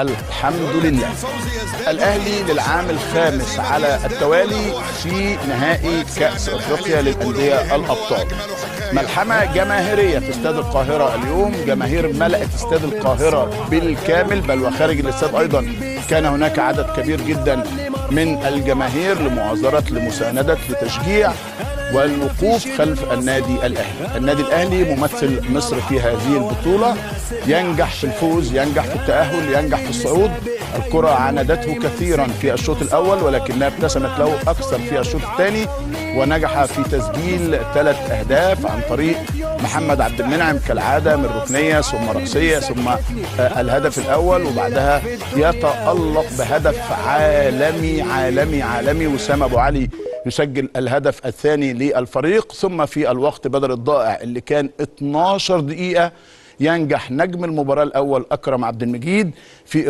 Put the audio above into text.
الحمد لله. الأهلي للعام الخامس على التوالي في نهائي كأس أفريقيا للأندية الأبطال. ملحمة جماهيرية في استاد القاهرة اليوم، جماهير ملأت استاد القاهرة بالكامل، بل وخارج الاستاد أيضا كان هناك عدد كبير جدا من الجماهير لمؤازرة لمساندة لتشجيع والوقوف خلف النادي الأهلي. النادي الأهلي ممثل مصر في هذه البطولة، ينجح في الفوز، ينجح في التأهل، ينجح في الصعود. الكرة عاندته كثيرا في الشوط الأول ولكنها ابتسمت له أكثر في الشوط الثاني، ونجح في تسجيل 3 أهداف عن طريق محمد عبد المنعم كالعادة من ركنية ثم رأسية ثم الهدف الأول، وبعدها يتألق بهدف عالمي عالمي عالمي. وسام أبو علي يسجل الهدف الثاني للفريق، ثم في الوقت بدل الضائع اللي كان 12 دقيقة ينجح نجم المباراة الأول أكرم عبد المجيد في